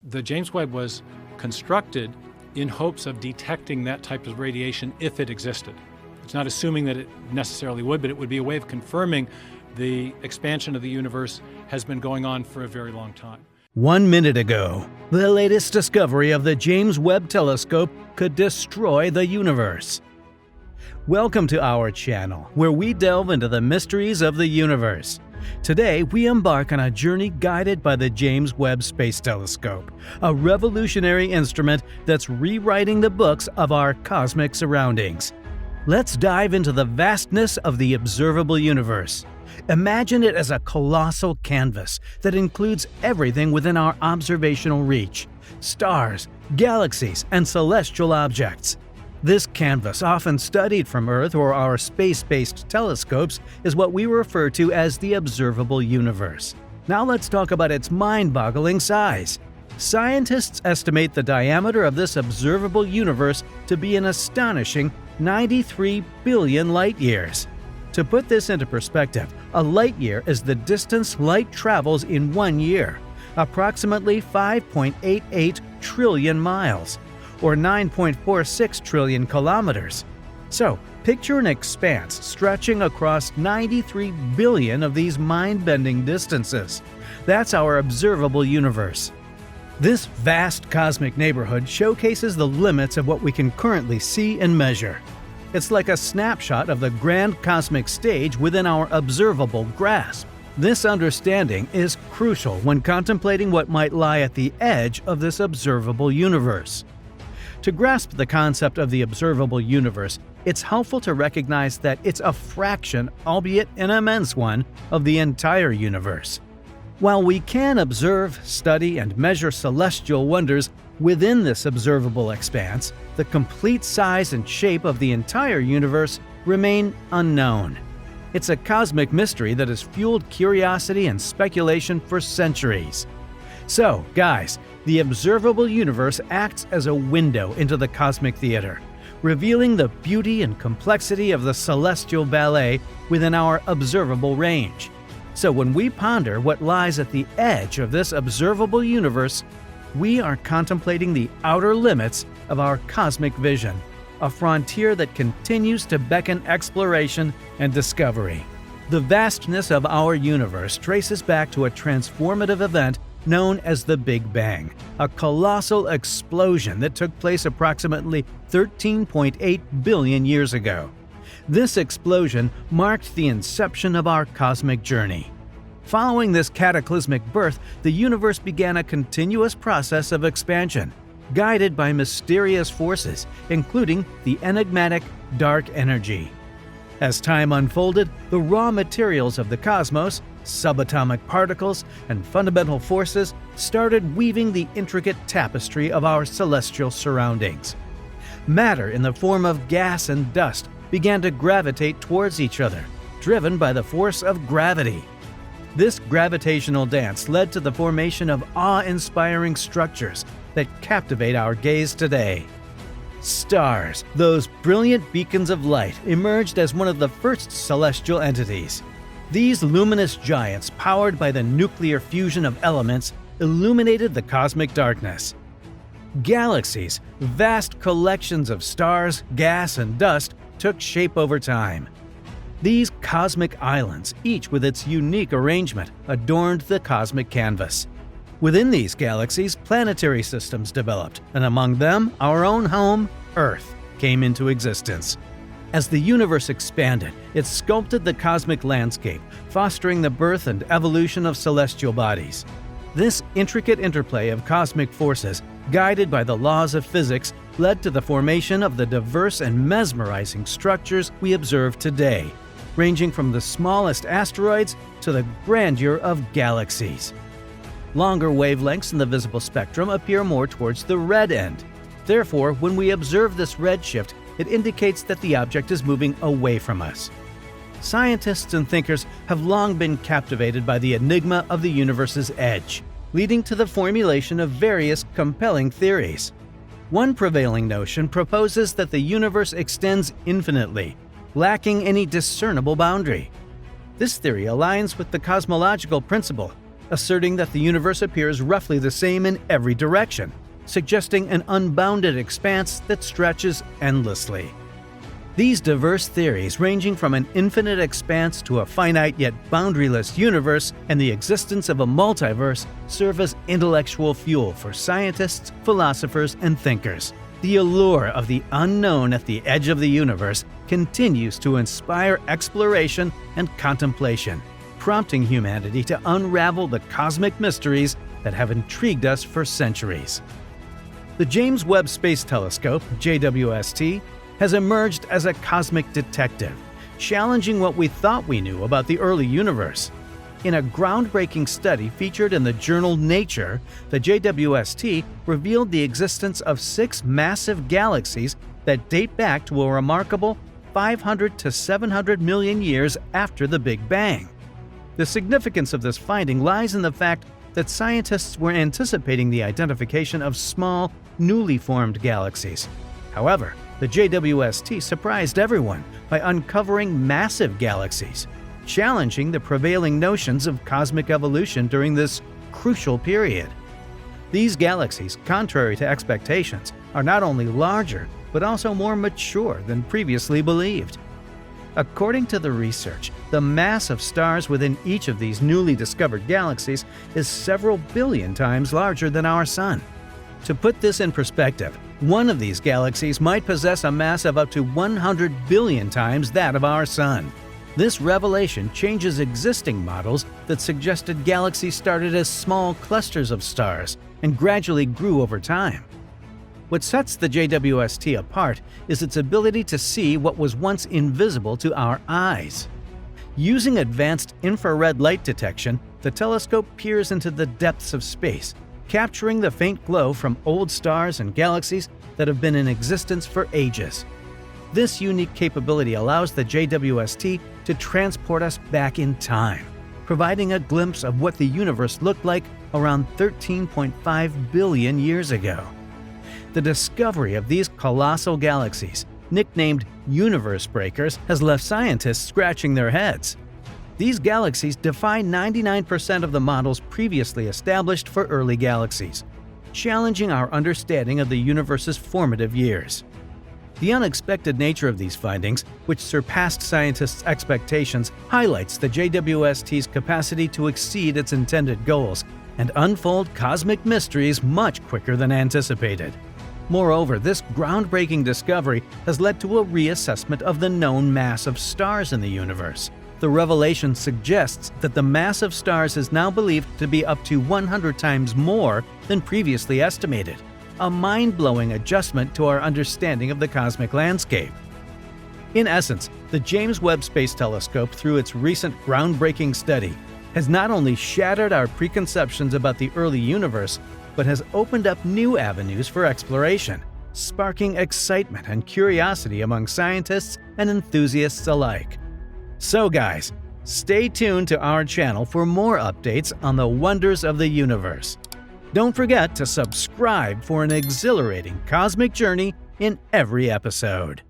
The James Webb was constructed in hopes of detecting that type of radiation if it existed. It's not assuming that it necessarily would, but it would be a way of confirming the expansion of the universe has been going on for a very long time. 1 minute ago, the latest discovery of the James Webb Telescope could destroy the universe. Welcome to our channel, where we delve into the mysteries of the universe. Today, we embark on a journey guided by the James Webb Space Telescope, a revolutionary instrument that's rewriting the books of our cosmic surroundings. Let's dive into the vastness of the observable universe. Imagine it as a colossal canvas that includes everything within our observational reach: stars, galaxies, and celestial objects. This canvas, often studied from Earth or our space-based telescopes, is what we refer to as the observable universe. Now let's talk about its mind-boggling size. Scientists estimate the diameter of this observable universe to be an astonishing 93 billion light-years. To put this into perspective, a light-year is the distance light travels in 1 year, approximately 5.88 trillion miles, or 9.46 trillion kilometers. So, picture an expanse stretching across 93 billion of these mind-bending distances. That's our observable universe. This vast cosmic neighborhood showcases the limits of what we can currently see and measure. It's like a snapshot of the grand cosmic stage within our observable grasp. This understanding is crucial when contemplating what might lie at the edge of this observable universe. To grasp the concept of the observable universe, it's helpful to recognize that it's a fraction, albeit an immense one, of the entire universe. While we can observe, study, and measure celestial wonders within this observable expanse, the complete size and shape of the entire universe remain unknown. It's a cosmic mystery that has fueled curiosity and speculation for centuries. So, guys, the observable universe acts as a window into the cosmic theater, revealing the beauty and complexity of the celestial ballet within our observable range. So when we ponder what lies at the edge of this observable universe, we are contemplating the outer limits of our cosmic vision, a frontier that continues to beckon exploration and discovery. The vastness of our universe traces back to a transformative event known as the Big Bang, a colossal explosion that took place approximately 13.8 billion years ago. This explosion marked the inception of our cosmic journey. Following this cataclysmic birth, the universe began a continuous process of expansion, guided by mysterious forces, including the enigmatic dark energy. As time unfolded, the raw materials of the cosmos, subatomic particles, and fundamental forces started weaving the intricate tapestry of our celestial surroundings. Matter in the form of gas and dust began to gravitate towards each other, driven by the force of gravity. This gravitational dance led to the formation of awe-inspiring structures that captivate our gaze today. Stars, those brilliant beacons of light, emerged as one of the first celestial entities. These luminous giants, powered by the nuclear fusion of elements, illuminated the cosmic darkness. Galaxies, vast collections of stars, gas, and dust, took shape over time. These cosmic islands, each with its unique arrangement, adorned the cosmic canvas. Within these galaxies, planetary systems developed, and among them, our own home, Earth, came into existence. As the universe expanded, it sculpted the cosmic landscape, fostering the birth and evolution of celestial bodies. This intricate interplay of cosmic forces, guided by the laws of physics, led to the formation of the diverse and mesmerizing structures we observe today, ranging from the smallest asteroids to the grandeur of galaxies. Longer wavelengths in the visible spectrum appear more towards the red end. Therefore, when we observe this redshift, it indicates that the object is moving away from us. Scientists and thinkers have long been captivated by the enigma of the universe's edge, leading to the formulation of various compelling theories. One prevailing notion proposes that the universe extends infinitely, lacking any discernible boundary. This theory aligns with the cosmological principle, asserting that the universe appears roughly the same in every direction, suggesting an unbounded expanse that stretches endlessly. These diverse theories, ranging from an infinite expanse to a finite yet boundaryless universe and the existence of a multiverse, serve as intellectual fuel for scientists, philosophers, and thinkers. The allure of the unknown at the edge of the universe continues to inspire exploration and contemplation, prompting humanity to unravel the cosmic mysteries that have intrigued us for centuries. The James Webb Space Telescope, JWST, has emerged as a cosmic detective, challenging what we thought we knew about the early universe. In a groundbreaking study featured in the journal Nature, the JWST revealed the existence of 6 massive galaxies that date back to a remarkable 500 to 700 million years after the Big Bang. The significance of this finding lies in the fact that scientists were anticipating the identification of small, newly formed galaxies. However, the JWST surprised everyone by uncovering massive galaxies, challenging the prevailing notions of cosmic evolution during this crucial period. These galaxies, contrary to expectations, are not only larger, but also more mature than previously believed. According to the research, the mass of stars within each of these newly discovered galaxies is several billion times larger than our Sun. To put this in perspective, one of these galaxies might possess a mass of up to 100 billion times that of our Sun. This revelation changes existing models that suggested galaxies started as small clusters of stars and gradually grew over time. What sets the JWST apart is its ability to see what was once invisible to our eyes. Using advanced infrared light detection, the telescope peers into the depths of space, capturing the faint glow from old stars and galaxies that have been in existence for ages. This unique capability allows the JWST to transport us back in time, providing a glimpse of what the universe looked like around 13.5 billion years ago. The discovery of these colossal galaxies, nicknamed universe breakers, has left scientists scratching their heads. These galaxies defy 99% of the models previously established for early galaxies, challenging our understanding of the universe's formative years. The unexpected nature of these findings, which surpassed scientists' expectations, highlights the JWST's capacity to exceed its intended goals and unfold cosmic mysteries much quicker than anticipated. Moreover, this groundbreaking discovery has led to a reassessment of the known mass of stars in the universe. The revelation suggests that the mass of stars is now believed to be up to 100 times more than previously estimated, a mind-blowing adjustment to our understanding of the cosmic landscape. In essence, the James Webb Space Telescope, through its recent groundbreaking study, has not only shattered our preconceptions about the early universe, but has opened up new avenues for exploration, sparking excitement and curiosity among scientists and enthusiasts alike. So guys, stay tuned to our channel for more updates on the wonders of the universe. Don't forget to subscribe for an exhilarating cosmic journey in every episode.